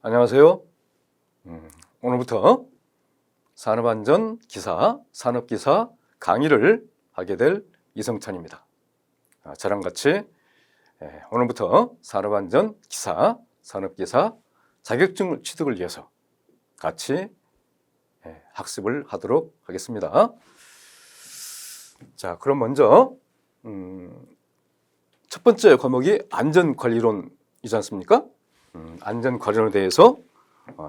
안녕하세요. 오늘부터 산업안전 기사, 산업기사 강의를 하게 될 이성찬입니다. 저랑 같이 오늘부터 산업안전 기사, 산업기사 자격증 취득을 위해서 같이 학습을 하도록 하겠습니다. 자, 그럼 먼저 첫 번째 과목이 안전관리론이지 않습니까? 안전관리론에 대해서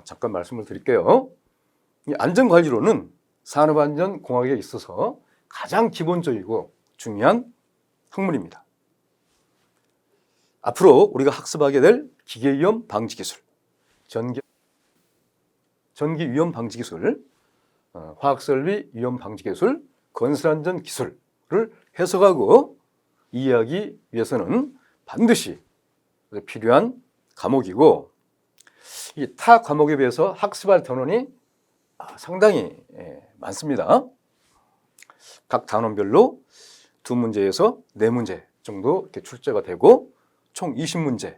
잠깐 말씀을 드릴게요. 이 안전관리론은 산업안전공학에 있어서 가장 기본적이고 중요한 학문입니다. 앞으로 우리가 학습하게 될 기계위험 방지기술, 전기위험 방지기술, 화학설비 위험 방지기술, 건설안전기술을 해석하고 이해하기 위해서는 반드시 필요한 과목이고, 이 타 과목에 비해서 학습할 단원이 상당히 많습니다. 각 단원별로 2문제에서 4문제 정도 이렇게 출제가 되고 총 20문제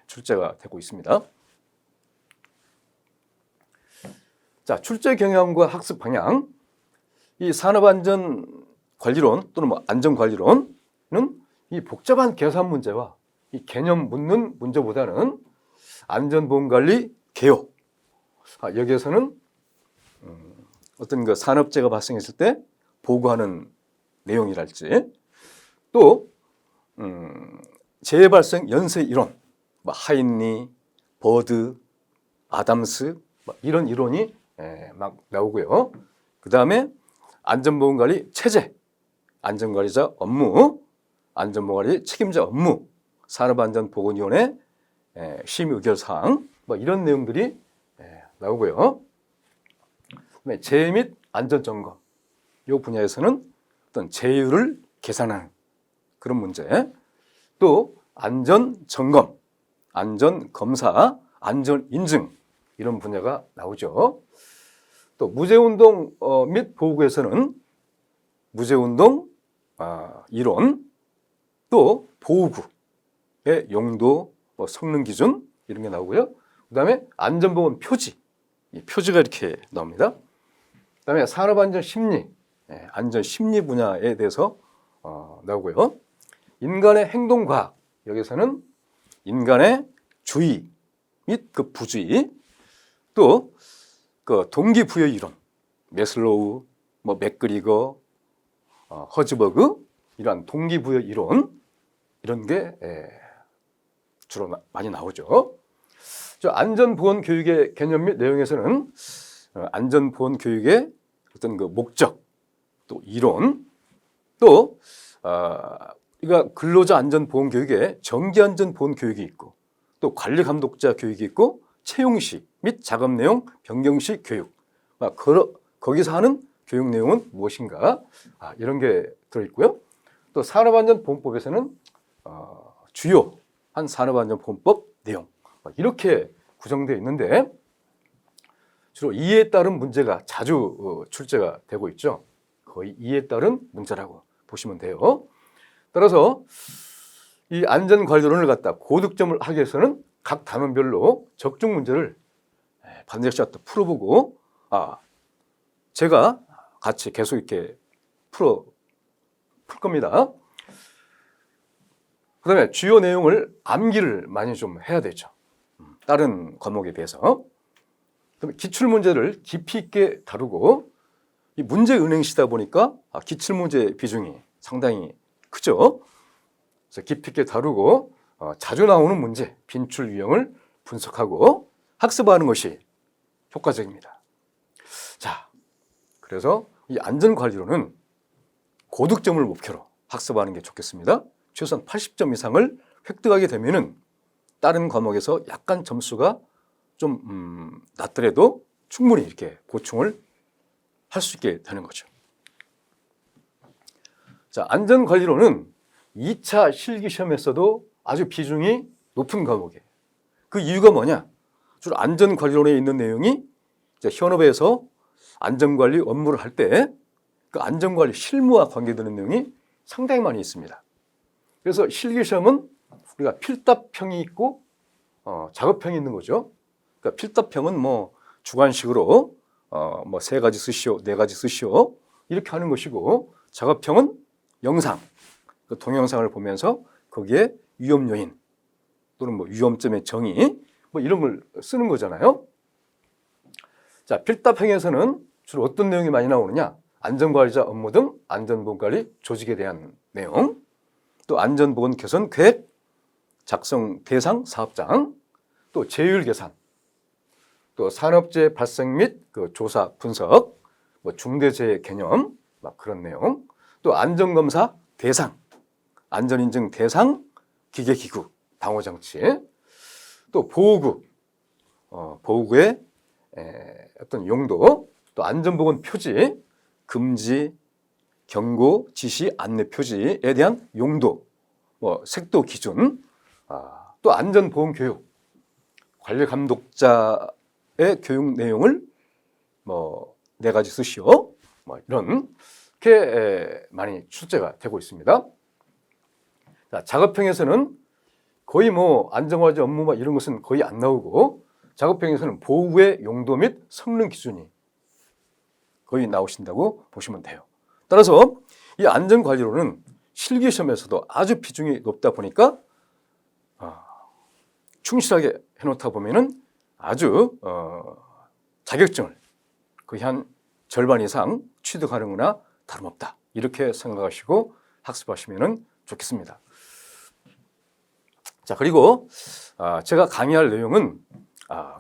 출제가 되고 있습니다. 자, 출제 경향과 학습 방향. 이 산업안전관리론 또는 안전관리론은 이 복잡한 계산 문제와 이 개념 묻는 문제보다는 안전보험관리 개요. 여기에서는 어떤 그 산업재해가 발생했을 때 보고하는 내용이랄지, 또 재해 발생 연쇄 이론, 하인리, 버드, 아담스 이런 이론이 막 나오고요. 그 다음에 안전보험관리 체제, 안전관리자 업무, 안전보험관리 책임자 업무, 산업안전보건위원회 심의 의결사항 이런 내용들이 나오고요. 그다음에 재해 및 안전점검, 이 분야에서는 어떤 재해율을 계산하는 그런 문제, 또 안전점검, 안전검사, 안전인증 이런 분야가 나오죠. 또 무죄운동 및 보호구에서는 무죄운동 이론, 또 보호구의 용도, 성능 기준 이런 게 나오고요. 그 다음에 안전보건 표지, 이 표지가 이렇게 나옵니다. 그 다음에 산업안전 심리, 안전 심리 분야에 대해서 나오고요. 인간의 행동과학, 여기서는 인간의 주의 및 그 부주의, 또 그 동기부여 이론, 메슬로우, 맥그리거, 허즈버그 이러한 동기부여 이론 이런 게 주로 많이 나오죠. 안전보건 교육의 개념 및 내용에서는 안전보건 교육의 어떤 그 목적, 또 이론, 또 이거 근로자 안전보건 교육에 정기안전보건 교육이 있고, 또 관리감독자 교육이 있고, 채용시 및 작업 내용 변경시 교육, 거기서 하는 교육 내용은 무엇인가, 이런 게 들어있고요. 또 산업안전보건법에서는 주요 한 산업안전보건법 내용 이렇게 구성되어 있는데, 주로 이에 따른 문제가 자주 출제가 되고 있죠. 거의 이에 따른 문제라고 보시면 돼요. 따라서 이 안전관리론을 갖다 고득점을 하기 위해서는 각 단원별로 적중 문제를 반드시 풀어보고, 제가 같이 계속 이렇게 풀 겁니다. 그 다음에 주요 내용을 암기를 많이 좀 해야 되죠. 다른 과목에 비해서. 그다음에 기출문제를 깊이 있게 다루고, 이 문제 은행시다 보니까 기출문제 비중이 상당히 크죠. 그래서 깊이 있게 다루고 자주 나오는 문제, 빈출 유형을 분석하고 학습하는 것이 효과적입니다. 자, 그래서 이 안전관리론은 고득점을 목표로 학습하는 게 좋겠습니다. 최소한 80점 이상을 획득하게 되면은 다른 과목에서 약간 점수가 좀 낮더라도 충분히 이렇게 보충을 할 수 있게 되는 거죠. 자, 안전관리론은 2차 실기시험에서도 아주 비중이 높은 과목이에요. 그 이유가 뭐냐? 주로 안전관리론에 있는 내용이 현업에서 안전관리 업무를 할 때 그 안전관리 실무와 관계되는 내용이 상당히 많이 있습니다. 그래서 실기시험은 우리가 필답형이 있고 작업형이 있는 거죠. 그러니까 필답형은 뭐 주관식으로 뭐 3가지 쓰시오, 4가지 쓰시오 이렇게 하는 것이고, 작업형은 영상, 그 동영상을 보면서 거기에 위험 요인 또는 뭐 위험점의 정의 뭐 이런 걸 쓰는 거잖아요. 자, 필답형에서는 주로 어떤 내용이 많이 나오느냐? 안전관리자 업무 등 안전보건관리 조직에 대한 내용, 또 안전보건 개선 계획 작성 대상 사업장, 또 제휴율 계산, 또 산업재해 발생 및 그 조사 분석, 뭐 중대재해 개념 막 그런 내용, 또 안전검사 대상, 안전인증 대상, 기계기구, 방호장치, 또 보호구, 보호구의 어떤 용도, 또 안전보건 표지, 금지, 경고, 지시, 안내 표지에 대한 용도, 뭐 색도 기준, 또 안전보험 교육, 관리 감독자의 교육 내용을 뭐 4가지 쓰시오, 뭐 이렇게 많이 출제가 되고 있습니다. 자, 작업형에서는 거의 뭐 안전관리 업무 막 이런 것은 거의 안 나오고, 작업형에서는 보호의 용도 및 성능 기준이 거의 나오신다고 보시면 돼요. 따라서 이 안전관리로는 실기시험에서도 아주 비중이 높다 보니까 충실하게 해놓다 보면은 아주 자격증을 거의 한 절반 이상 취득하는 거나 다름없다, 이렇게 생각하시고 학습하시면 좋겠습니다. 자, 그리고 제가 강의할 내용은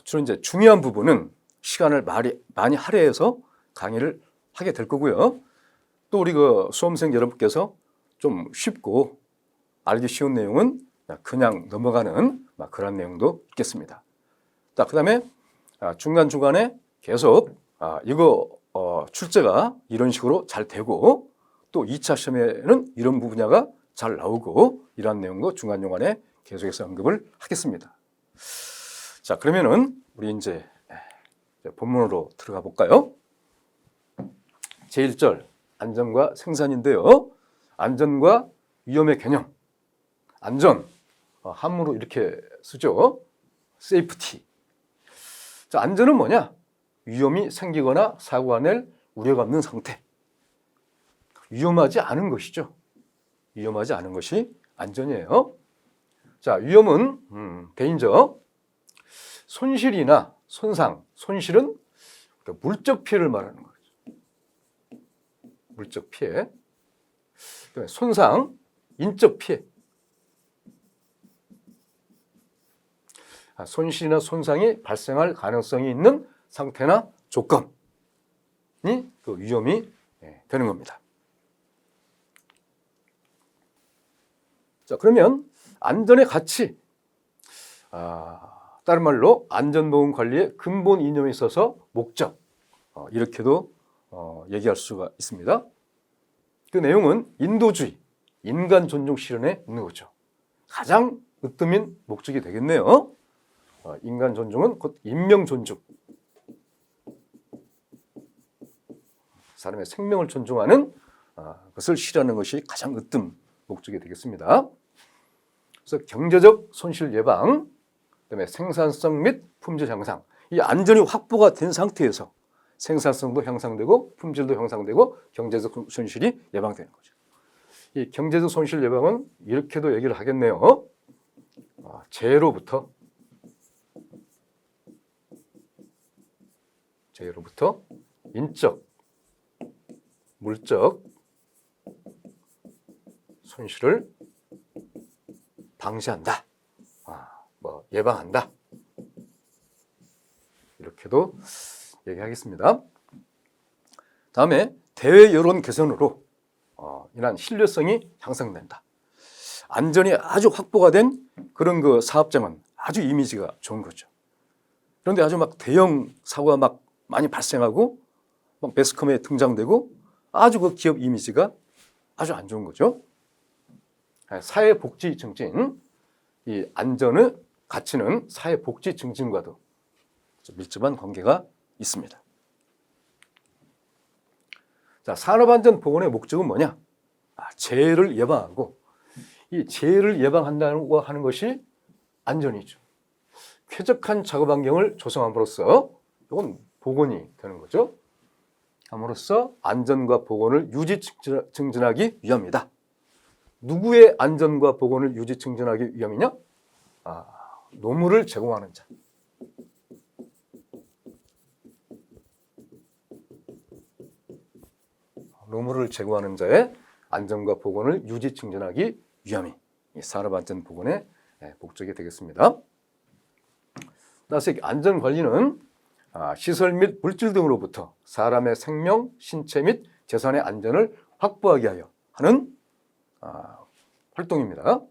주로 이제 중요한 부분은 시간을 많이 할애해서 강의를 하게 될 거고요. 또 우리 그 수험생 여러분께서 좀 쉽고 알기 쉬운 내용은 그냥 넘어가는 그런 내용도 있겠습니다. 자, 그다음에 중간중간에 계속 이거 출제가 이런 식으로 잘 되고, 또 2차 시험에는 이런 분야가 잘 나오고, 이러한 내용도 중간중간에 계속해서 언급을 하겠습니다. 자, 그러면은 우리 이제 본문으로 들어가 볼까요? 제1절 안전과 생산인데요. 안전과 위험의 개념. 안전, 한문으로 이렇게 쓰죠. 세이프티. 자, 안전은 뭐냐? 위험이 생기거나 사고가 낼 우려가 없는 상태. 위험하지 않은 것이죠. 위험하지 않은 것이 안전이에요. 자, 위험은 대인저, 손실이나 손상, 손실은 물적 피해를 말하는 거죠. 물적 피해. 손상, 인적 피해. 손실이나 손상이 발생할 가능성이 있는 상태나 조건이 그 위험이 되는 겁니다. 자, 그러면 안전의 가치, 다른 말로 안전보건 관리의 근본 이념에 있어서 목적, 이렇게도 얘기할 수가 있습니다. 그 내용은 인도주의, 인간 존중 실현에 있는 거죠. 가장 으뜸인 목적이 되겠네요. 인간 존중은 곧 인명 존중, 사람의 생명을 존중하는 것을 실현하는 것이 가장 으뜸 목적이 되겠습니다. 그래서 경제적 손실 예방, 그다음에 생산성 및 품질 향상, 이 안전이 확보가 된 상태에서 생산성도 향상되고 품질도 향상되고 경제적 손실이 예방되는 거죠. 이 경제적 손실 예방은 이렇게도 얘기를 하겠네요. 재해로부터 인적, 물적 손실을 방지한다, 예방한다, 이렇게도 얘기하겠습니다. 다음에 대외 여론 개선으로 이러한 신뢰성이 향상된다. 안전이 아주 확보가 된 그런 그 사업장은 아주 이미지가 좋은 거죠. 그런데 아주 막 대형 사고가 막 많이 발생하고 막 매스컴에 등장되고 아주 그 기업 이미지가 아주 안 좋은 거죠. 사회복지 증진, 이 안전의 가치는 사회복지 증진과도 밀접한 관계가 있습니다. 자, 산업안전보건의 목적은 뭐냐? 재해를 예방하고, 이 재해를 예방한다고 하는 것이 안전이죠. 쾌적한 작업 환경을 조성함으로써 이건 복원이 되는 거죠. 함으로써 안전과 복원을 유지 증진하기 위함이다. 누구의 안전과 복원을 유지 증진하기 위함이냐? 노무를 제공하는 자. 노무를 제공하는 자의 안전과 복원을 유지 증진하기 위함이 이 산업안전보건의 목적이 되겠습니다. 따라서 안전관리는 시설 및 물질 등으로부터 사람의 생명, 신체 및 재산의 안전을 확보하기 위하여 하는 활동입니다.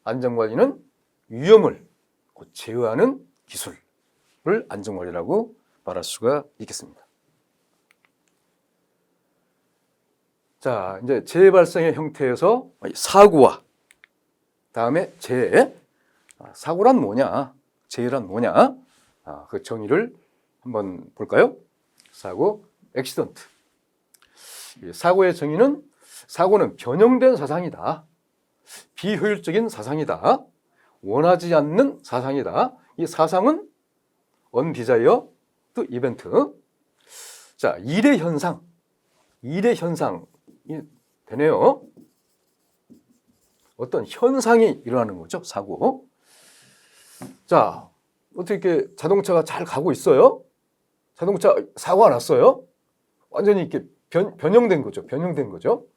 안전관리는 위험을 제어하는 기술을 안전관리라고 말할 수가 있겠습니다. 자, 이제 재해 발생의 형태에서 사고와 다음에 재해. 사고란 뭐냐? 재해란 뭐냐? 그 정의를 한번 볼까요? 사고, 액시던트. 사고의 정의는 사고는 변형된 사상이다. 비효율적인 사상이다. 원하지 않는 사상이다. 이 사상은 언디자이어드 이벤트. 자, 일의 현상이 되네요. 어떤 현상이 일어나는 거죠, 사고. 자, 어떻게 자동차가 잘 가고 있어요? 자동차 사고가 났어요? 완전히 이렇게 변형된 거죠. 변형된 거죠.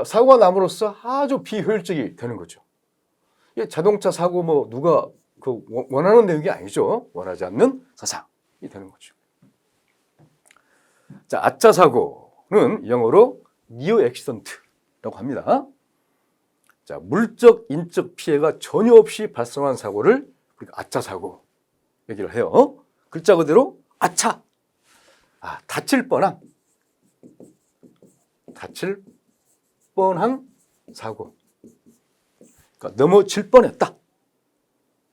사고가 남으로써 아주 비효율적이 되는 거죠. 이게 자동차 사고 누가 원하는 내용이 아니죠. 원하지 않는 사상이 되는 거죠. 자, 아차 사고는 영어로 니어 액시던트라고 합니다. 자, 물적, 인적 피해가 전혀 없이 발생한 사고를 우리가 아차 사고 얘기를 해요. 글자 그대로 아차. 다칠 뻔한 사고. 그러니까 넘어질 뻔했다.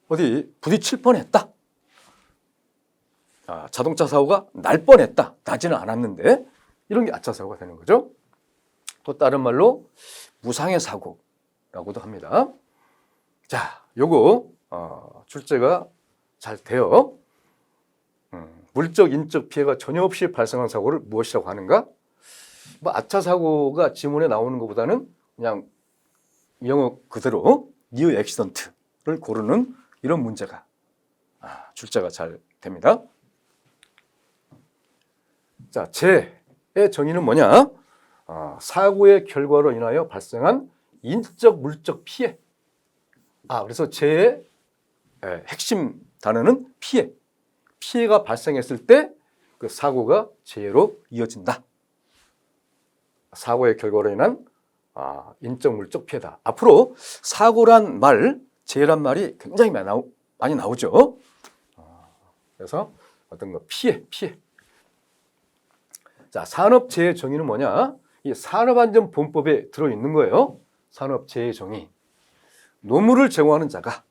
어디 부딪힐 뻔했다. 자동차 사고가 날 뻔했다. 나지는 않았는데 이런 게 아차 사고가 되는 거죠. 또 다른 말로 무상해 사고라고도 합니다. 자, 요거 출제가 잘 돼요. 물적, 인적 피해가 전혀 없이 발생한 사고를 무엇이라고 하는가? 아차 사고가 지문에 나오는 것보다는 그냥 영어 그대로 니어 액시던트를 고르는 이런 문제가 출제가 잘 됩니다. 자, 재해의 정의는 뭐냐? 사고의 결과로 인하여 발생한 인적, 물적 피해. 그래서 재해의 핵심 단어는 피해. 피해가 발생했을 때 그 사고가 재해로 이어진다. 사고의 결과로 인한 인적, 물적 피해다. 앞으로 사고란 말, 재해란 말이 굉장히 많이 나오죠. 그래서 어떤 거 피해. 자, 산업재해 정의는 뭐냐? 이 산업안전보건법에 들어있는 거예요. 산업재해 정의. 노무를 제공하는 자가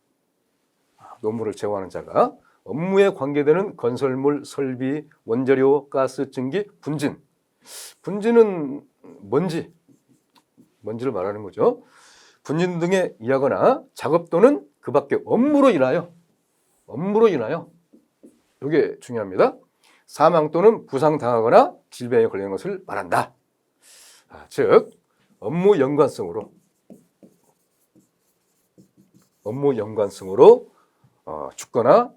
업무에 관계되는 건설물, 설비, 원재료, 가스, 증기, 분진. 분진은 먼지를 말하는 거죠. 분진 등에 의하거나 작업 또는 그 밖에 업무로 인하여 이게 중요합니다. 사망 또는 부상당하거나 질병에 걸리는 것을 말한다. 즉 업무 연관성으로 죽거나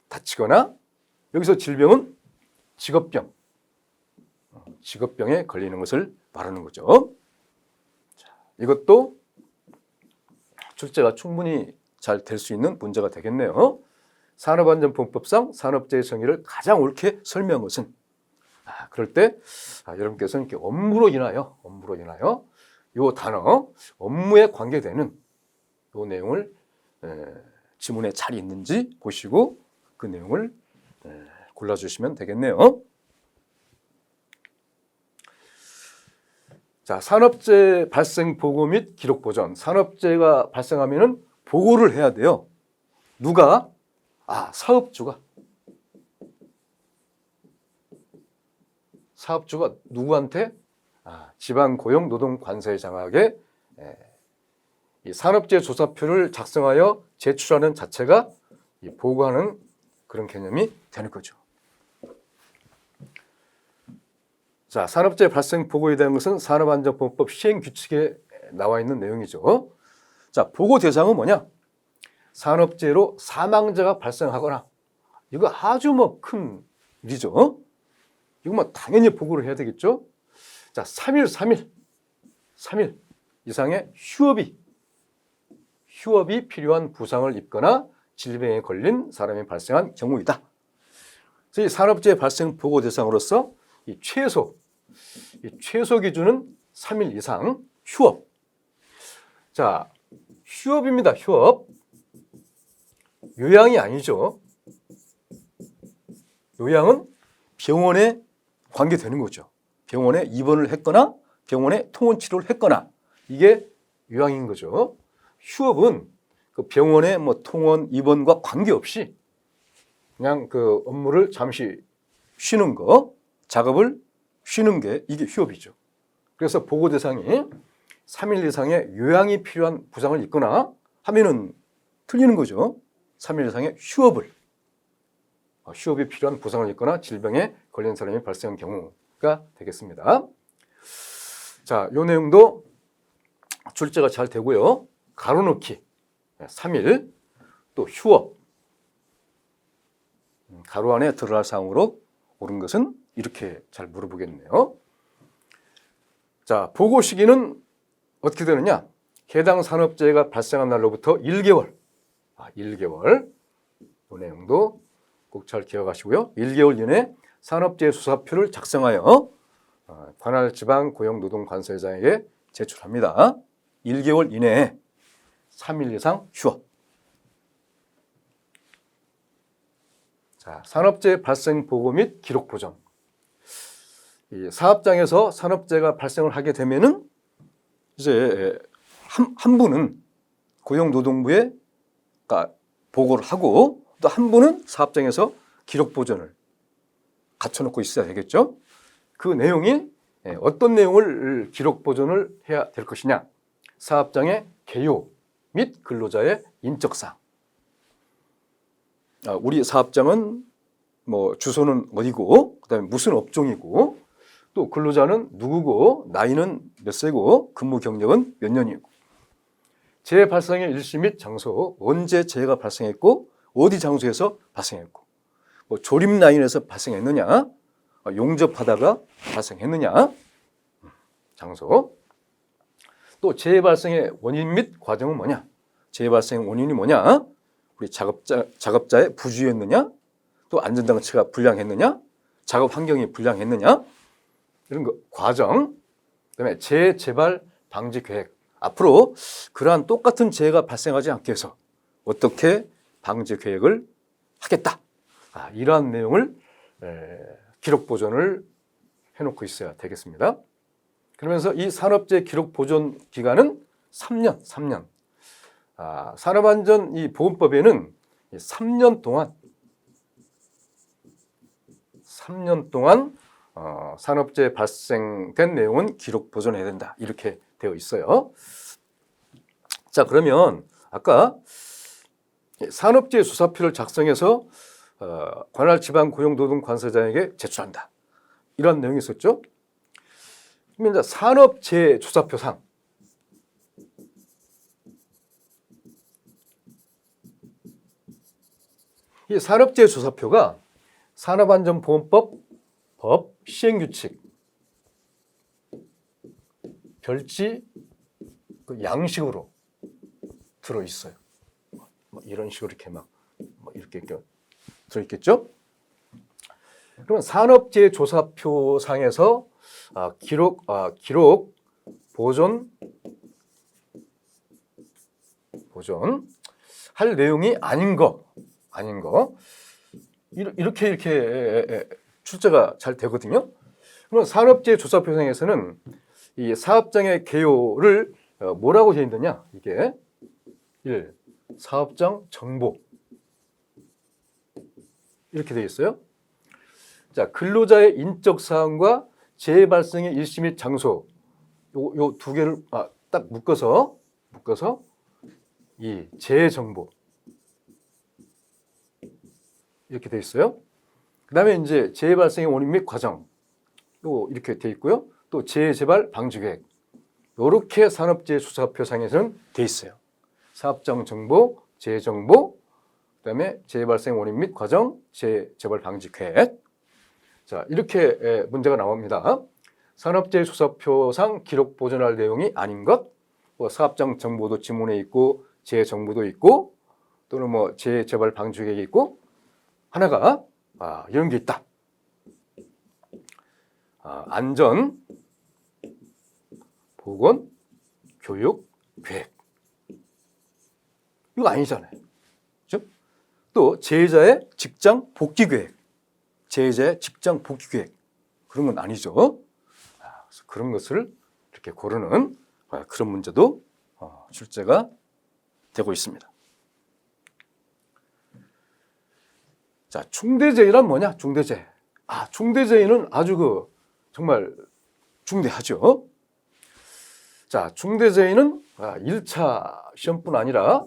다치거나, 여기서 질병은 직업병에 걸리는 것을 말하는 거죠. 자, 이것도 출제가 충분히 잘 될 수 있는 문제가 되겠네요. 산업안전보건법상 산업재해 정의를 가장 옳게 설명한 것은 그럴 때 여러분께서는 이렇게 업무로 인하여 이 단어, 업무에 관계되는 이 내용을 지문에 잘 있는지 보시고 그 내용을 골라주시면 되겠네요. 자, 산업재해 발생 보고 및 기록 보전. 산업재해가 발생하면은 보고를 해야 돼요. 누가? 사업주가 누구한테? 지방고용노동관세 장악에 이 산업재해 조사표를 작성하여 제출하는 자체가 이 보고하는 그런 개념이 되는 거죠. 자, 산업재해 발생 보고에 대한 것은 산업안전보건법 시행규칙에 나와 있는 내용이죠. 자, 보고 대상은 뭐냐? 산업재해로 사망자가 발생하거나, 이거 아주 큰 일이죠. 이거 당연히 보고를 해야 되겠죠. 자, 3일 이상의 휴업이 필요한 부상을 입거나 질병에 걸린 사람이 발생한 경우이다. 그래서 이 산업재해 발생 보고 대상으로서 이 최소 기준은 3일 이상 휴업. 자, 휴업입니다. 휴업. 요양이 아니죠. 요양은 병원에 관계되는 거죠. 병원에 입원을 했거나 병원에 통원 치료를 했거나 이게 요양인 거죠. 휴업은 그 병원의 통원, 입원과 관계없이 그냥 그 업무를 잠시 쉬는 거, 작업을 쉬는 게 이게 휴업이죠. 그래서 보고 대상이 3일 이상의 요양이 필요한 부상을 입거나 하면은 틀리는 거죠. 3일 이상의 휴업이 필요한 부상을 입거나 질병에 걸린 사람이 발생한 경우가 되겠습니다. 자, 이 내용도 출제가 잘 되고요. 가로넣기 3일, 또 휴업, 가로 안에 들어갈 사항으로 옳은 것은 이렇게 잘 물어보겠네요. 자, 보고 시기는 어떻게 되느냐? 해당 산업재해가 발생한 날로부터 1개월, 1개월, 이 내용도 꼭 잘 기억하시고요. 1개월 이내 산업재해 조사표를 작성하여 관할 지방 고용노동관세자에게 제출합니다. 1개월 이내에 3일 이상 휴업. 자, 산업재해 발생 보고 및 기록 보전. 이 사업장에서 산업재해가 발생을 하게 되면은 이제 한 분은 고용노동부에 보고를 하고 또 한 분은 사업장에서 기록 보전을 갖춰놓고 있어야 되겠죠. 그 내용이 어떤 내용을 기록 보전을 해야 될 것이냐? 사업장의 개요 및 근로자의 인적사항. 우리 사업장은 주소는 어디고, 그다음에 무슨 업종이고, 또 근로자는 누구고, 나이는 몇 세고, 근무 경력은 몇 년이고, 재해 발생의 일시 및 장소, 언제 재해가 발생했고, 어디 장소에서 발생했고, 조립 라인에서 발생했느냐, 용접하다가 발생했느냐, 장소, 또 재해 발생의 원인 및 과정은 뭐냐, 재해 발생 원인이 뭐냐, 우리 작업자의 부주의였느냐, 또 안전장치가 불량했느냐, 작업 환경이 불량했느냐, 이런 거 과정, 그다음에 재해 재발 방지 계획, 앞으로 그러한 똑같은 재해가 발생하지 않게 해서 어떻게 방지 계획을 하겠다. 이러한 내용을 기록 보존을 해놓고 있어야 되겠습니다. 그러면서 이 산업재해 기록 보존 기간은 3년. 산업안전 이 보건법에는 3년 동안 산업재해 발생된 내용은 기록 보존해야 된다. 이렇게 되어 있어요. 자, 그러면 아까 산업재해 조사표를 작성해서 관할 지방 고용노동관세자에게 제출한다. 이런 내용이 있었죠. 그러면 이제 산업재해 조사표상, 이 산업재해 조사표가 산업안전보건법 법 시행규칙 별지 양식으로 들어 있어요. 이런 식으로 이렇게 이렇게 들어있겠죠? 그러면 산업재해 조사표상에서 기록 보존 할 내용이 아닌 거 이렇게 출제가 잘 되거든요. 그러면 산업재해 조사표상에서는 이 사업장의 개요를 뭐라고 되어 있느냐? 이게 1. 사업장 정보 이렇게 되어 있어요. 자, 근로자의 인적 사항과 재해 발생의 일시 및 장소 요 두 개를 딱 묶어서 이 재해 정보 이렇게 돼 있어요. 그다음에 이제 재해 발생의 원인 및 과정 또 이렇게 돼 있고요. 또 재해 재발 방지 계획 이렇게 산업재해 수사표상에서는 돼 있어요. 사업장 정보, 재해 정보, 그다음에 재해 발생 원인 및 과정, 재해 재발 방지 계획. 자, 이렇게 문제가 나옵니다. 산업재해 수사표상 기록 보존할 내용이 아닌 것, 뭐 사업장 정보도 지문에 있고 재해 정보도 있고 또는 뭐 재해 재발 방지 계획이 있고 하나가 이런 게 있다. 안전, 보건, 교육, 계획. 이거 아니잖아요. 그렇죠? 또 재해자의 직장 복귀 계획. 재해자의 직장 복귀 계획. 그런 건 아니죠. 그래서 그런 것을 이렇게 고르는 그런 문제도 출제가 되고 있습니다. 자, 중대재해란 뭐냐? 중대재해. 중대재해는 아주 정말 중대하죠. 자, 중대재해는 1차 시험뿐 아니라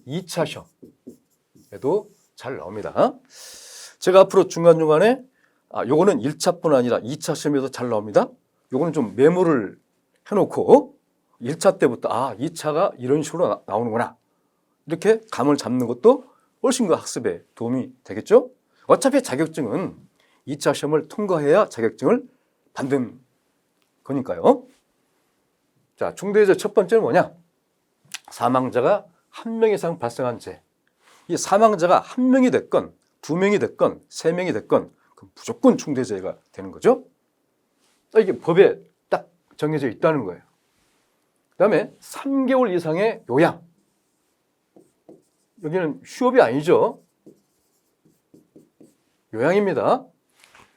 2차 시험에도 잘 나옵니다. 제가 앞으로 중간중간에 요거는 1차뿐 아니라 2차 시험에도 잘 나옵니다. 요거는 좀 메모를 해놓고 1차 때부터 2차가 이런 식으로 나오는구나. 이렇게 감을 잡는 것도 훨씬 그 학습에 도움이 되겠죠. 어차피 자격증은 2차 시험을 통과해야 자격증을 받는 거니까요. 자, 중대재해 첫 번째는 뭐냐? 사망자가 1명 이상 발생한 재해. 이 사망자가 1명이 됐건 2명이 됐건 3명이 됐건 그럼 무조건 중대재해가 되는 거죠. 이게 법에 딱 정해져 있다는 거예요. 그다음에 3개월 이상의 요양. 여기는 휴업이 아니죠. 요양입니다.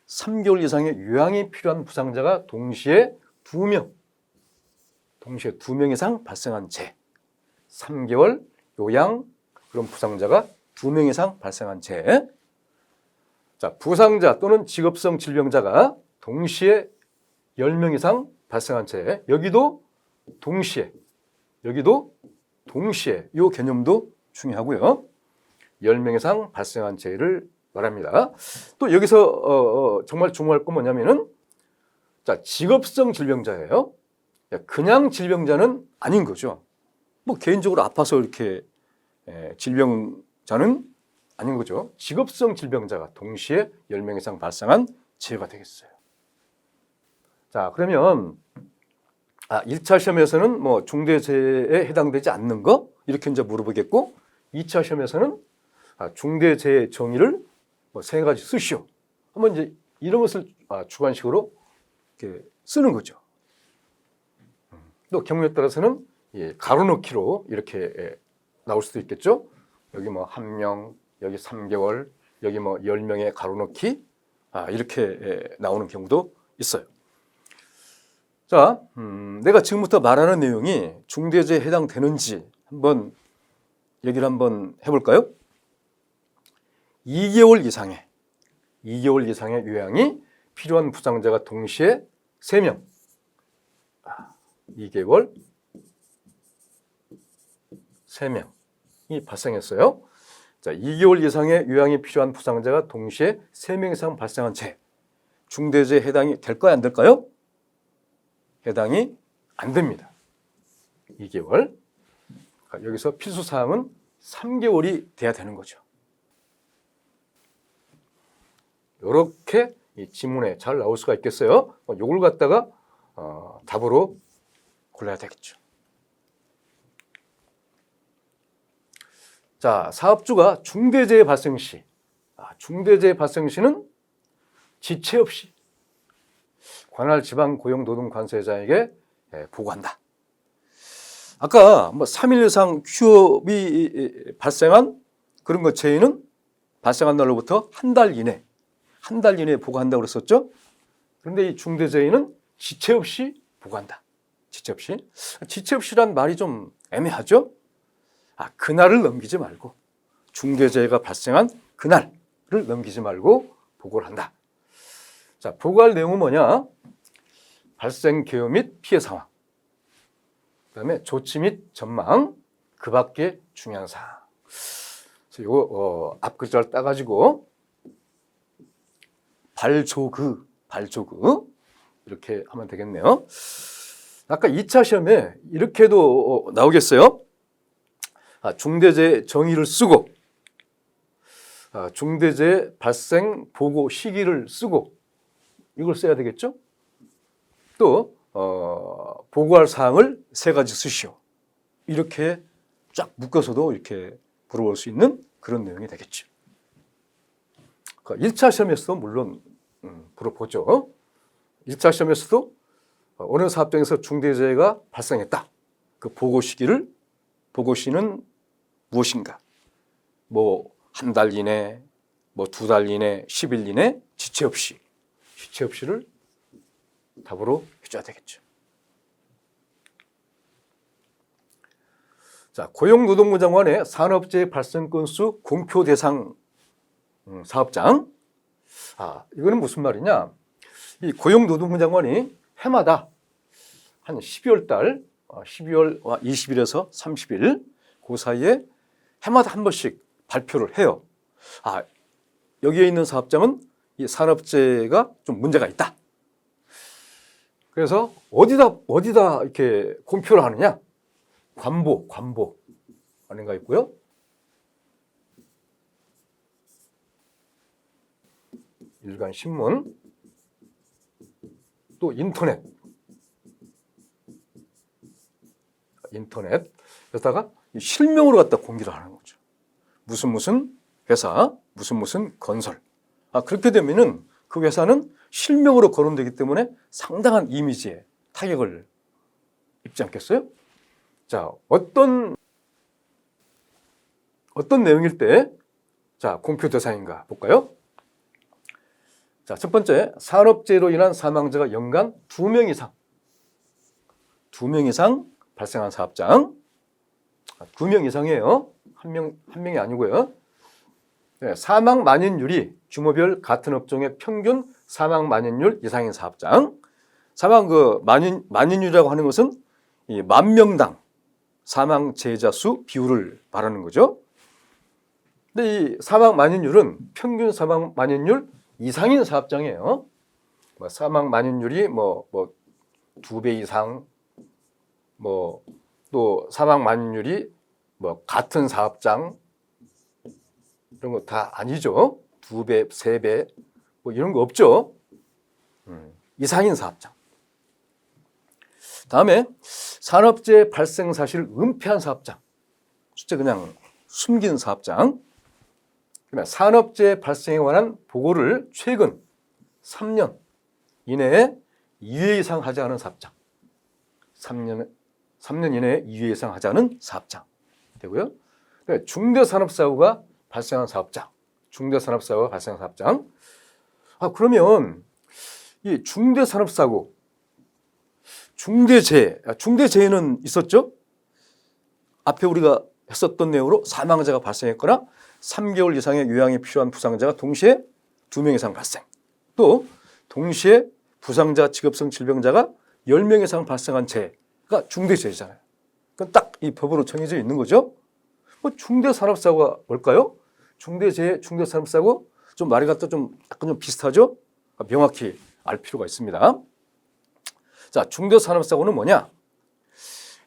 3개월 이상의 요양이 필요한 부상자가 동시에 2명 이상 발생한 재해. 3개월 요양 그런 부상자가 2명 이상 발생한 재해. 자, 부상자 또는 직업성 질병자가 동시에 10명 이상 발생한 재해. 여기도 동시에 이 개념도 중요하고요. 10명 이상 발생한 재해를 말합니다. 또 여기서 정말 주목할 건 뭐냐면은 자, 직업성 질병자예요. 그냥 질병자는 아닌 거죠. 뭐 개인적으로 아파서 이렇게 질병자는 아닌 거죠. 직업성 질병자가 동시에 10명 이상 발생한 재해가 되겠어요. 자, 그러면 1차 시험에서는 뭐 중대재해에 해당되지 않는 거 이렇게 이제 물어보겠고 2차 시험에서는 중대재해 정의를 뭐 3가지 쓰시오. 한번 이제 이런 것을 주관식으로 이렇게 쓰는 거죠. 또 경우에 따라서는 가로 넣기로 이렇게 나올 수도 있겠죠. 여기 뭐 1명, 여기 3개월, 여기 뭐 10명의 가로 넣기 이렇게 나오는 경우도 있어요. 자, 내가 지금부터 말하는 내용이 중대재해에 해당되는지 한번 얘기를 한번 해볼까요? 2개월 이상의 요양이 필요한 부상자가 동시에 3명. 2개월 3명이 발생했어요. 자, 2개월 이상의 요양이 필요한 부상자가 동시에 3명 이상 발생한 재해. 중대재해에 해당이 될까요? 안 될까요? 해당이 안 됩니다. 2개월. 여기서 필수사항은 3개월이 돼야 되는 거죠. 이렇게 이 지문에 잘 나올 수가 있겠어요. 이걸 갖다가 답으로 골라야 되겠죠. 자, 사업주가 중대재해 발생 시, 중대재해 발생 시는 지체 없이 관할 지방 고용 노동 관세자에게 보고한다. 아까 뭐 3일 이상 휴업이 발생한 그런 것 재해는 발생한 날로부터 한 달 이내에 보고한다고 그랬었죠. 그런데 이 중대재해는 지체 없이 보고한다. 지체 없이란 말이 좀 애매하죠. 그날을 넘기지 말고 중대재해가 발생한 그날을 넘기지 말고 보고를 한다. 자, 보고할 내용은 뭐냐? 발생 개요 및 피해 상황, 그다음에 조치 및 전망, 그 밖에 중요한 사항. 그래서 이거 앞 글자를 따가지고 발조그 이렇게 하면 되겠네요. 아까 2차 시험에 이렇게도 나오겠어요. 중대재해 정의를 쓰고 중대재해 발생 보고 시기를 쓰고 이걸 써야 되겠죠. 또 보고할 사항을 3가지 쓰시오. 이렇게 쫙 묶어서도 이렇게 물어볼 수 있는 그런 내용이 되겠죠. 1차 시험에서도 물론 물어보죠. 1차 시험에서도 어느 사업장에서 중대재해가 발생했다. 그 보고 시기는 무엇인가? 뭐 한 달 이내, 뭐 2달 이내, 10일 이내, 지체 없이를 답으로 해줘야 되겠죠. 자, 고용노동부 장관의 산업재해 발생 건수 공표 대상 사업장. 이거는 무슨 말이냐? 이 고용노동부 장관이 해마다 한 12월 달, 12월 20일에서 30일 그 사이에 해마다 한 번씩 발표를 해요. 여기에 있는 사업장은 이 산업재해가 좀 문제가 있다. 그래서 어디다 이렇게 공표를 하느냐? 관보 아닌가 있고요. 일간 신문, 또 인터넷에다가 실명으로 갖다 공개를 하는 거죠. 무슨 회사, 무슨 건설. 그렇게 되면은 그 회사는 실명으로 거론되기 때문에 상당한 이미지에 타격을 입지 않겠어요? 자, 어떤 내용일 때 공표 대상인가 볼까요? 자, 첫 번째, 산업재해로 인한 사망자가 연간 2명 이상 발생한 사업장. 2명 이상이에요. 한 명이 아니고요. 네, 사망 만인율이 규모별 같은 업종의 평균 사망 만인율 이상인 사업장. 사망 만인율이라고 하는 것은 이 10,000명당 사망 재해자 수 비율을 말하는 거죠. 근데 이 사망 만인율은 평균 사망 만인율 이상인 사업장이에요. 사망 만인율이 2배 이상, 또 사망 만인율이 같은 사업장 이런 거 다 아니죠. 2배, 3배 이런 거 없죠. 이상인 사업장. 다음에 산업재해 발생 사실을 은폐한 사업장. 숫자 그냥 숨긴 사업장. 그다음에 산업재해 발생에 관한 보고를 최근 3년 이내에 2회 이상 하지 않은 사업장. 3년 이내에 2회 이상 하지 않은 사업장 되고요. 중대산업사고가 발생한 사업장. 그러면 이 중대산업사고, 중대재해는 있었죠? 앞에 우리가 했었던 내용으로 사망자가 발생했거나 3개월 이상의 요양이 필요한 부상자가 동시에 2명 이상 발생. 또 동시에 부상자 직업성 질병자가 10명 이상 발생한 재해가 중대재해잖아요. 그건 딱 이 법으로 정해져 있는 거죠. 중대산업사고가 뭘까요? 중대재해, 중대산업사고 좀 말이 갖다 약간 좀 비슷하죠? 명확히 알 필요가 있습니다. 자, 중대산업사고는 뭐냐?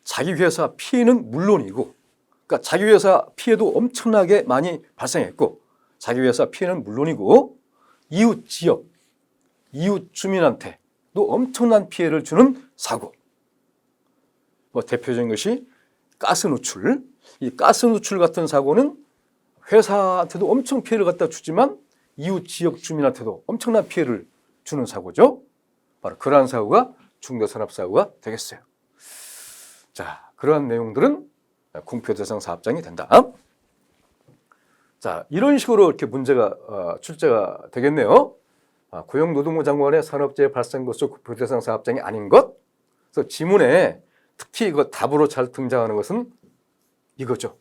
자기 회사 피해는 물론이고, 그러니까 자기 회사 피해도 엄청나게 많이 발생했고, 자기 회사 피해는 물론이고, 이웃 지역, 이웃 주민한테도 엄청난 피해를 주는 사고. 대표적인 것이 가스 누출. 이 가스 누출 같은 사고는 회사한테도 엄청 피해를 갖다 주지만 이웃 지역 주민한테도 엄청난 피해를 주는 사고죠. 바로 그러한 사고가 중대산업사고가 되겠어요. 자, 그러한 내용들은 공표 대상 사업장이 된다. 자, 이런 식으로 이렇게 문제가 출제가 되겠네요. 고용노동부 장관의 산업재해 발생 것으로 공표 대상 사업장이 아닌 것. 그래서 지문에 특히 이거 답으로 잘 등장하는 것은 이거죠.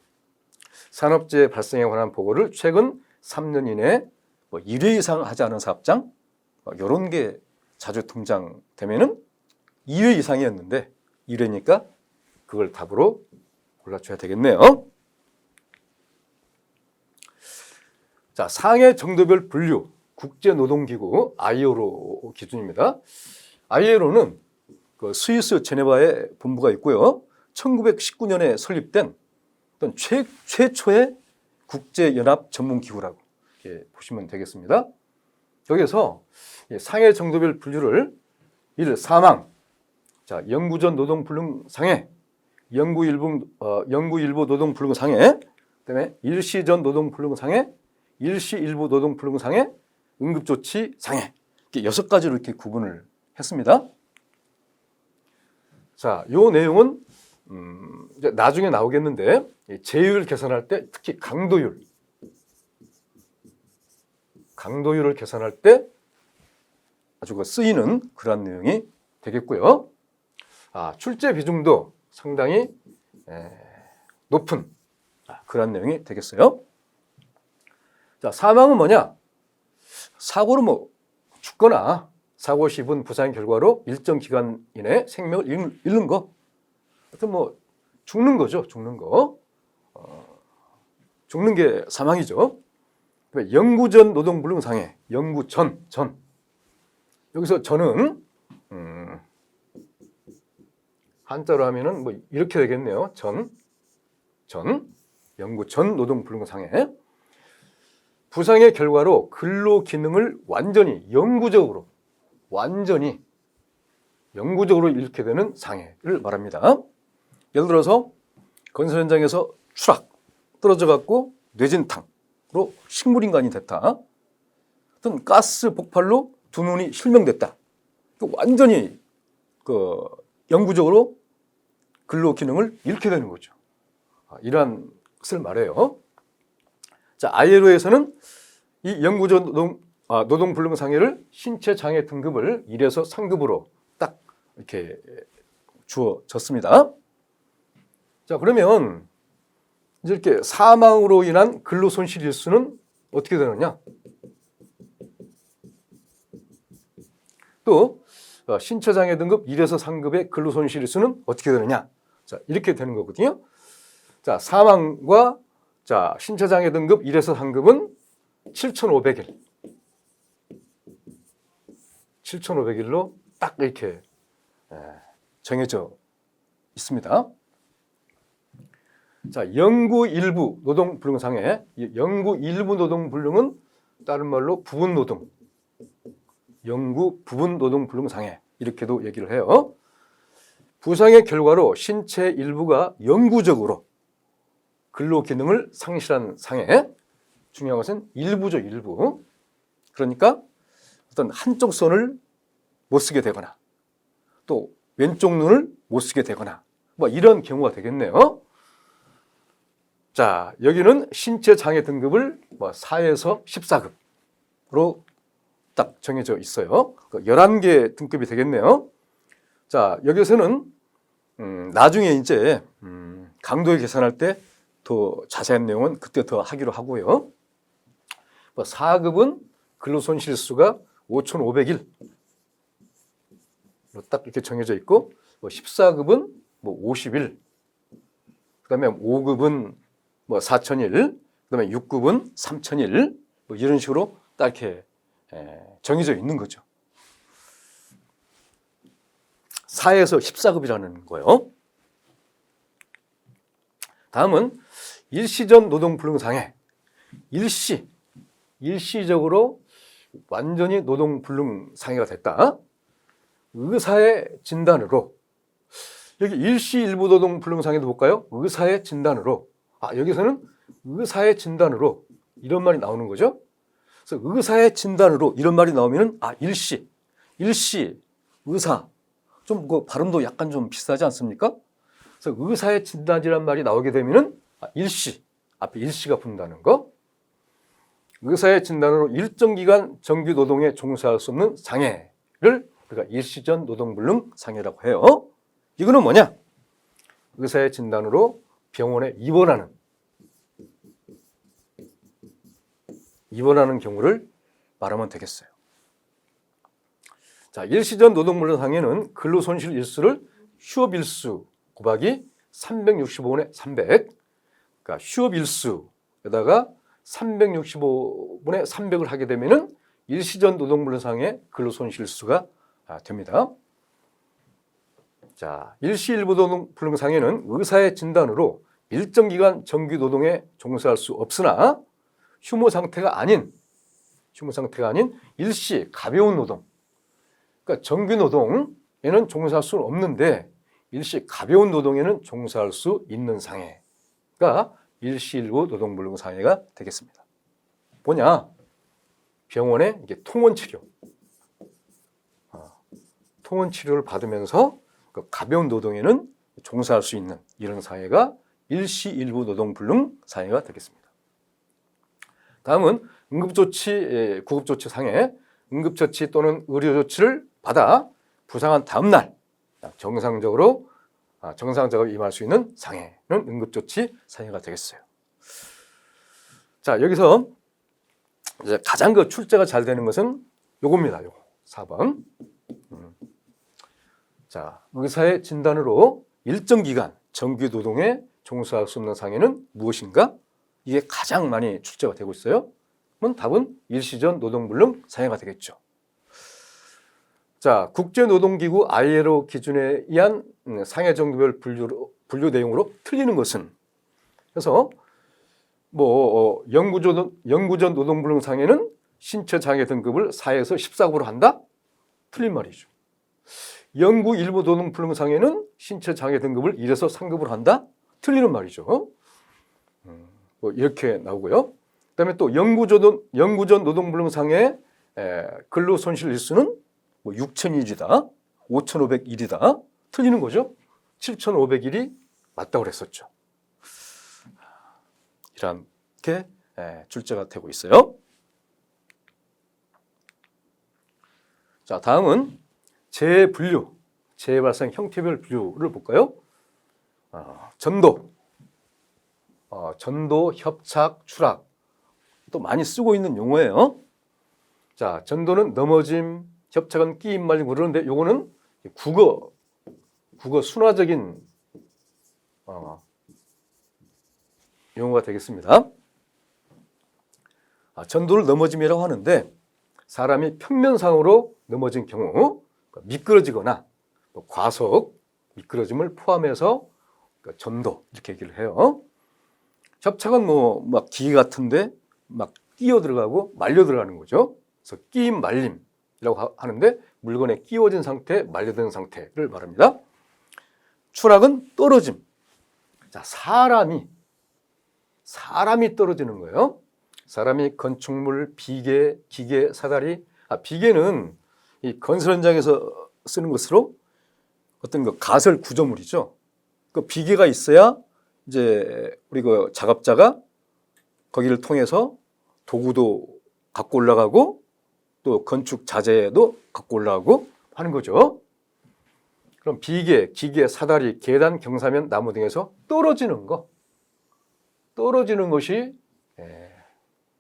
산업재해 발생에 관한 보고를 최근 3년 이내에 1회 이상 하지 않은 사업장, 이런 게 자주 등장되면은 2회 이상이었는데 1회니까 그걸 답으로 골라줘야 되겠네요. 자, 상해 정도별 분류 국제노동기구 ILO 기준입니다. ILO는 그 스위스 제네바에 본부가 있고요. 1919년에 설립된 어떤 최초의 국제연합 전문기구라고 이렇게 보시면 되겠습니다. 여기서 상해 정도별 분류를 1. 사망, 자, 영구전 노동불능 상해, 영구일부 노동불능 상해, 그다음에 일시전 노동불능 상해, 일시일부 노동불능 상해, 응급조치 상해, 이렇게 6가지로 이렇게 구분을 했습니다. 자, 요 내용은 이제 나중에 나오겠는데 제휴율 계산할 때 특히 강도율을 계산할 때 아주 쓰이는 그런 내용이 되겠고요. 출제 비중도 상당히 높은 그런 내용이 되겠어요. 자, 사망은 뭐냐? 사고로 뭐 죽거나 사고 시 입은 부상의 결과로 일정 기간 이내 생명을 잃는 거. 하여튼 뭐 죽는 거죠. 죽는 거. 죽는 게 사망이죠. 영구전 노동불능 상해. 영구전. 여기서 전은 한자로 하면은 뭐 이렇게 되겠네요. 영구전 노동불능 상해. 부상의 결과로 근로 기능을 완전히 영구적으로 잃게 되는 상해를 말합니다. 예를 들어서 건설 현장에서 추락, 떨어져 갖고 뇌진탕으로 식물인간이 됐다. 어떤 가스 폭발로 두 눈이 실명됐다. 완전히 영구적으로 근로 기능을 잃게 되는 거죠. 이러한 것을 말해요. 자, ILO에서는 이 영구전 노동불능 상해를 신체 장애 등급을 1에서 3급으로 딱 이렇게 주어졌습니다. 자, 그러면 이제 이렇게 사망으로 인한 근로 손실 일수는 어떻게 되느냐? 또 신체 장애 등급 1에서 3급의 근로 손실 일수는 어떻게 되느냐? 자, 이렇게 되는 거거든요. 자, 사망과 자, 신체 장애 등급 1에서 3급은 7,500일. 7,500일로 딱 이렇게 정해져 있습니다. 자, 영구 일부 노동 불능 상해. 영구 일부 노동 불능은 다른 말로 부분 노동. 영구 부분 노동 불능 상해. 이렇게도 얘기를 해요. 부상의 결과로 신체 일부가 영구적으로 근로 기능을 상실한 상해. 중요한 것은 일부죠, 일부. 그러니까 어떤 한쪽 손을 못 쓰게 되거나 또 왼쪽 눈을 못 쓰게 되거나 뭐 이런 경우가 되겠네요. 자, 여기는 신체 장애 등급을 4에서 14급으로 딱 정해져 있어요. 11개 등급이 되겠네요. 자, 여기서는 나중에 이제 강도를 계산할 때 더 자세한 내용은 그때 더 하기로 하고요. 4급은 근로손실수가 5,500일 딱 이렇게 정해져 있고 14급은 50일, 그다음에 5급은 4,000일, 그다음에 6급은 3,000일 이런 식으로 딱 이렇게 정해져 있는 거죠. 4에서 14급이라는 거예요. 다음은 일시전 노동불능상해. 일시적으로 완전히 노동불능상해가 됐다. 의사의 진단으로, 여기 일시일부 노동불능상해도 볼까요? 의사의 진단으로. 여기서는 의사의 진단으로 이런 말이 나오는 거죠. 그래서 의사의 진단으로 이런 말이 나오면은 일시, 의사. 좀 발음도 약간 좀 비슷하지 않습니까? 그래서 의사의 진단이라는 말이 나오게 되면은 일시, 앞에 일시가 붙는다는 거. 의사의 진단으로 일정 기간 정규 노동에 종사할 수 없는 장애를 우리가 일시전 노동불능 장애라고 해요. 이거는 뭐냐? 의사의 진단으로 병원에 입원하는 경우를 말하면 되겠어요. 자, 일시전 노동불능 장애는 근로손실 일수를 휴업일수 곱하기 365분의 300. 그러니까 휴업 일수에다가 365분의 300을 하게 되면은 일시전 노동불능상의 근로손실수가 됩니다. 자, 일시일부 노동불능상해는 의사의 진단으로 일정 기간 정규 노동에 종사할 수 없으나 휴무 상태가 아닌 일시 가벼운 노동, 그러니까 정규 노동에는 종사할 수는 없는데 일시 가벼운 노동에는 종사할 수 있는 상해가 일시일부 노동불능상해가 되겠습니다. 뭐냐? 병원에 이게 통원 치료를 받으면서 그 가벼운 노동에는 종사할 수 있는 이런 상해가 일시일부 노동불능 상해가 되겠습니다. 다음은 응급조치, 구급조치 상해. 응급처치 또는 의료조치를 받아 부상한 다음 날 정상적으로 임할 수 있는 상해는 응급조치 상해가 되겠어요. 자, 여기서 이제 가장 그 출제가 잘 되는 것은 요겁니다. 요거 4번. 자, 의사의 진단으로 일정 기간 정규 노동에 종사할 수 없는 상해는 무엇인가? 이게 가장 많이 출제가 되고 있어요. 그럼 답은 일시전 노동불능 상해가 되겠죠. 자, 국제노동기구 ILO 기준에 의한 상해 정도별 분류 내용으로 틀리는 것은, 그래서 영구전 노동불능 상해는 신체 장애 등급을 4에서 14급으로 한다? 틀린 말이죠. 영구 일부 노동불능 상해는 신체 장애 등급을 1에서 3급으로 한다? 틀리는 말이죠. 이렇게 나오고요. 그다음에 또 영구전 노동불능 상해 근로손실 일수는 6,000일이다, 5,500일이다. 틀리는 거죠. 7,500일이 맞다고 그랬었죠. 이렇게 출제가 되고 있어요. 자, 다음은 재해 분류, 재해 발생 형태별 분류를 볼까요? 전도, 협착, 추락 또 많이 쓰고 있는 용어예요. 자, 전도는 넘어짐, 협착은 끼임, 말림 그러는데 요거는 국어 순화적인 용어가 되겠습니다. 전도를 넘어짐이라고 하는데 사람이 평면상으로 넘어진 경우 미끄러지거나 과속, 미끄러짐을 포함해서 전도 이렇게 얘기를 해요. 협착은 막 기계 같은데 막 끼어 들어가고 말려 들어가는 거죠. 그래서 끼임, 말림이라고 하는데 물건에 끼워진 상태, 말려든 상태를 말합니다. 추락은 떨어짐. 자, 사람이 떨어지는 거예요. 사람이 건축물, 비계, 기계, 사다리. 비계는 이 건설 현장에서 쓰는 것으로 어떤 그 가설 구조물이죠. 그 비계가 있어야 이제 우리 그 작업자가 거기를 통해서 도구도 갖고 올라가고 또 건축 자재도 갖고 올라가고 하는 거죠. 그럼 비계, 기계, 사다리, 계단, 경사면, 나무 등에서 떨어지는 것이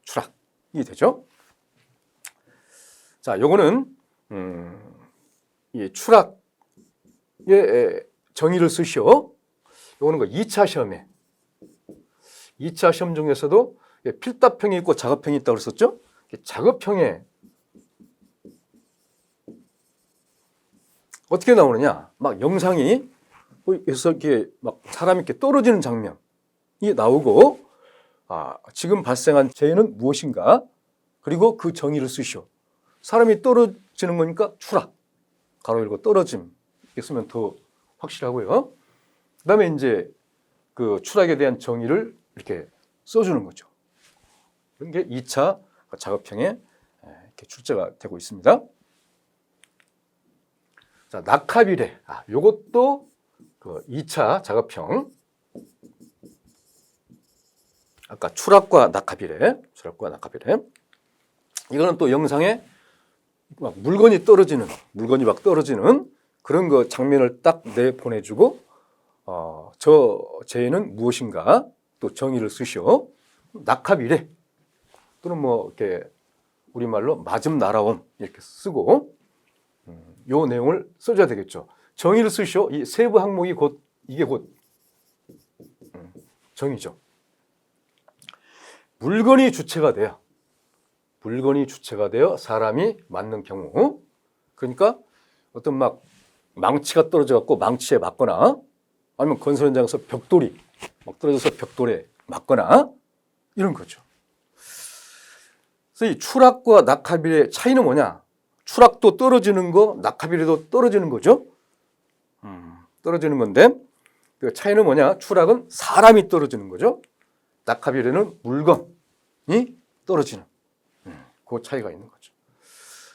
추락이 되죠. 자, 요거는 이 추락의 정의를 쓰시오. 요거는 그 2차 시험에 2차 시험 중에서도 필답형이 있고 작업형이 있다고 그랬었죠. 작업형에 어떻게 나오느냐? 막 영상이 그래서 이렇게 막 사람이 이렇게 떨어지는 장면이 나오고, 지금 발생한 재해는 무엇인가? 그리고 그 정의를 쓰시오. 사람이 떨어지는 거니까 추락, 가로 열고 떨어짐 이렇게 쓰면 더 확실하고요. 그다음에 이제 그 추락에 대한 정의를 이렇게 써주는 거죠. 그런 게 2차 작업형에 이렇게 출제가 되고 있습니다. 자, 낙하비례. 요것도 그 2차 작업형. 아까 추락과 낙하비례. 이거는 또 영상에 막 물건이 막 떨어지는 그런 거 장면을 딱 내보내주고, 저 재해는 무엇인가 또 정의를 쓰시오. 낙하비례 또는 뭐 이렇게 우리말로 맞음 날아옴 이렇게 쓰고, 요 내용을 써줘야 되겠죠. 정의를 쓰시오. 이 세부 항목이 이게 곧 정의죠. 물건이 주체가 돼요. 물건이 주체가 되어 사람이 맞는 경우, 그러니까 어떤 막 망치가 떨어져 갖고 망치에 맞거나, 아니면 건설 현장에서 벽돌이 막 떨어져서 벽돌에 맞거나 이런 거죠. 그래서 이 추락과 낙하비례의 차이는 뭐냐? 추락도 떨어지는 거, 낙하비례도 떨어지는 거죠. 떨어지는 건데 그 차이는 뭐냐? 추락은 사람이 떨어지는 거죠. 낙하비례는 물건이 떨어지는 그 차이가 있는 거죠.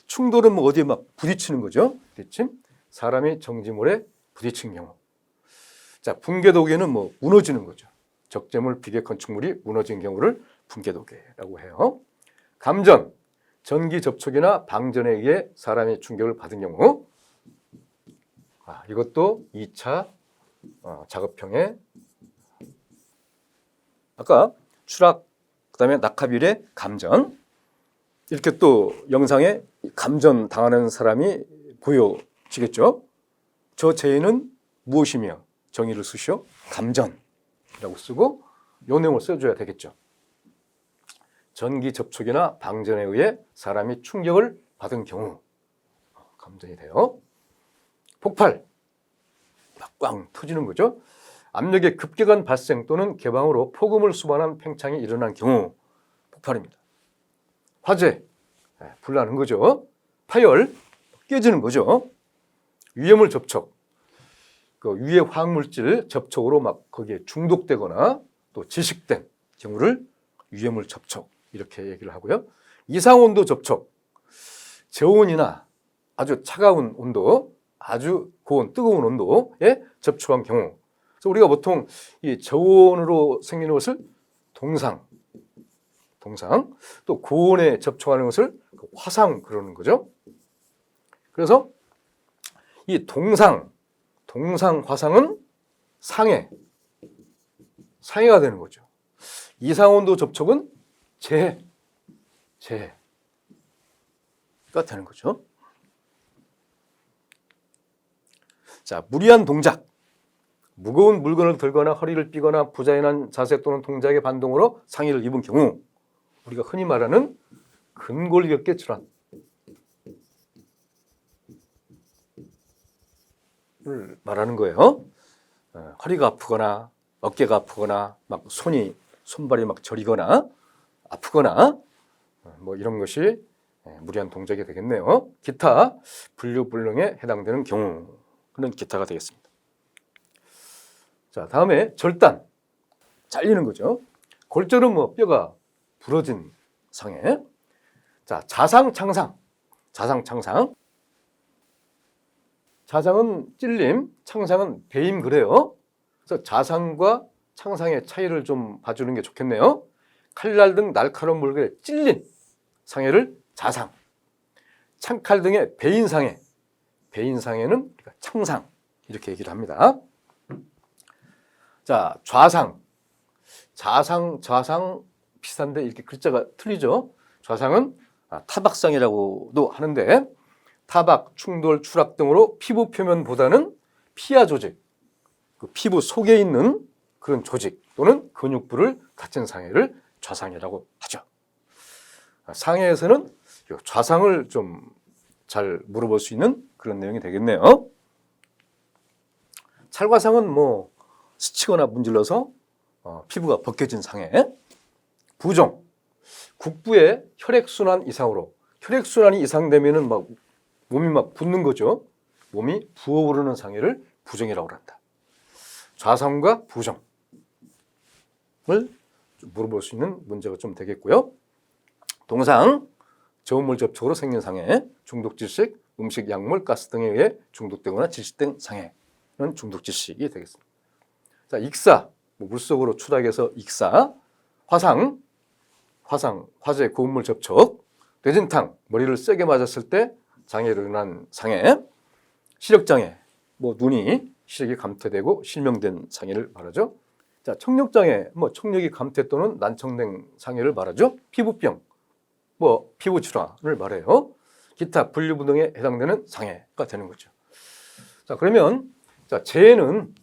충돌은 뭐 어디에 막 부딪히는 거죠. 부딪힘. 사람이 정지물에 부딪힌 경우. 자, 붕괴도계는 뭐 무너지는 거죠. 적재물, 비계, 건축물이 무너진 경우를 붕괴도계라고 해요. 감전, 전기 접촉이나 방전에 의해 사람이 충격을 받은 경우. 이것도 2차 작업형의 아까 추락, 그다음에 낙하비례, 감전. 이렇게 또 영상에 감전 당하는 사람이 보여지겠죠. 저 재해는 무엇이며 정의를 쓰시오? 감전이라고 쓰고 요 내용을 써줘야 되겠죠. 전기 접촉이나 방전에 의해 사람이 충격을 받은 경우 감전이 돼요. 폭발, 막 꽝 터지는 거죠. 압력의 급격한 발생 또는 개방으로 폭음을 수반한 팽창이 일어난 경우 폭발입니다. 화재, 불나는 거죠. 파열, 깨지는 거죠. 위험물 접촉, 그 위해 화학물질 접촉으로 막 거기에 중독되거나 또 지식된 경우를 위험물 접촉 이렇게 얘기를 하고요. 이상온도 접촉, 저온이나 아주 차가운 온도, 아주 고온, 뜨거운 온도에 접촉한 경우. 그래서 우리가 보통 이 저온으로 생기는 것을 동상, 또 고온에 접촉하는 것을 화상 그러는 거죠. 그래서 이 동상, 화상은 상해가 되는 거죠. 이상온도 접촉은 재해가 되는 거죠. 자, 무리한 동작, 무거운 물건을 들거나 허리를 삐거나 부자연한 자세 또는 동작의 반동으로 상해를 입은 경우, 우리가 흔히 말하는 근골격계 질환을 말하는 거예요. 허리가 아프거나 어깨가 아프거나 막 손발이 막 저리거나 아프거나 뭐 이런 것이 무리한 동작이 되겠네요. 기타 분류불능에 해당되는 경우는 기타가 되겠습니다. 자, 다음에 절단, 잘리는 거죠. 골절은 뭐 뼈가 부러진 상해. 자, 자상, 창상. 자상은 찔림, 창상은 배임 그래요. 그래서 자상과 창상의 차이를 좀 봐주는 게 좋겠네요. 칼날 등 날카로운 물건에 찔린 상해를 자상, 창칼 등의 배인 상해는 창상 이렇게 얘기를 합니다. 자, 좌상, 좌상 비슷한데 이렇게 글자가 틀리죠. 좌상은 타박상이라고도 하는데 타박, 충돌, 추락 등으로 피부 표면보다는 피하 조직, 그 피부 속에 있는 그런 조직 또는 근육부를 다친 상해를 좌상이라고 하죠. 상해에서는 좌상을 좀 잘 물어볼 수 있는 그런 내용이 되겠네요. 찰과상은 뭐 스치거나 문질러서 피부가 벗겨진 상해. 부종, 국부의 혈액순환 이상으로, 혈액순환이 이상되면은 막 몸이 막 붓는 거죠. 몸이 부어오르는 상해를 부종이라고 한다. 좌상과 부종을 물어볼 수 있는 문제가 좀 되겠고요. 동상, 저온물 접촉으로 생긴 상해, 중독질식, 음식, 약물, 가스 등에 의해 중독되거나 질식된 상해는 중독질식이 되겠습니다. 자, 익사, 물속으로 추락해서 익사, 화상, 화재, 고온물 접촉, 뇌진탕, 머리를 세게 맞았을 때 장애로 인한 상해, 시력장애, 눈이 시력이 감퇴되고 실명된 상해를 말하죠. 자, 청력장애, 청력이 감퇴 또는 난청된 상해를 말하죠. 피부병, 피부 질환을 말해요. 기타 분류부 등에 해당되는 상해가 되는 거죠. 자, 그러면 재해는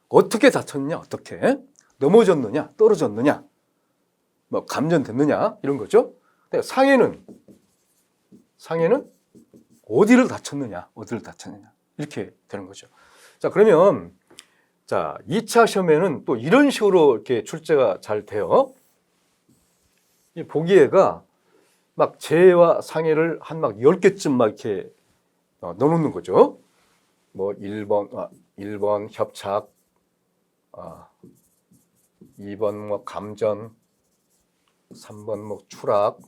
어떻게 다쳤느냐, 어떻게 넘어졌느냐, 떨어졌느냐, 뭐 감전됐느냐 이런 거죠. 근데 상해는 어디를 다쳤느냐, 이렇게 되는 거죠. 자, 그러면 자, 2차 시험에는 또 이런 식으로 이렇게 출제가 잘 돼요. 이 보기에가 막 재해와 상해를 한 막 10개쯤 막 이렇게 넣어놓는 거죠. 뭐 1번 협착, 2번 뭐 감전, 3번 뭐 추락,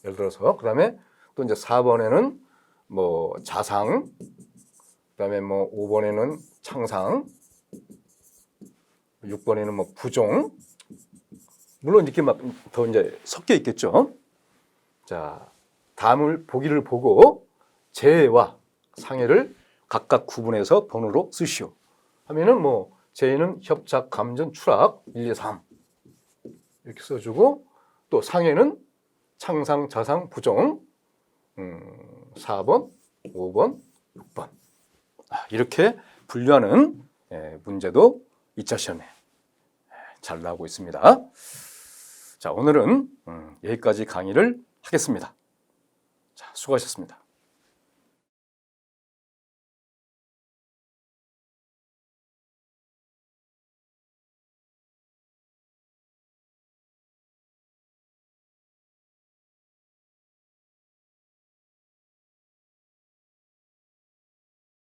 예를 들어서. 그다음에 또 이제 4번에는 뭐 자상, 그다음에 뭐 5번에는 창상, 6번에는 뭐 부종. 물론 이렇게 막 더 이제 섞여 있겠죠. 자, 다음을 보기를 보고 재해와 상해를 각각 구분해서 번호로 쓰시오. 하면은 뭐 재해는 협착, 감전, 추락 1, 2, 3 이렇게 써주고, 또 상해는 창상, 자상, 부종 4번, 5번, 6번 이렇게 분류하는 문제도 2차 시험에 잘 나오고 있습니다. 자, 오늘은 여기까지 강의를 하겠습니다. 자, 수고하셨습니다.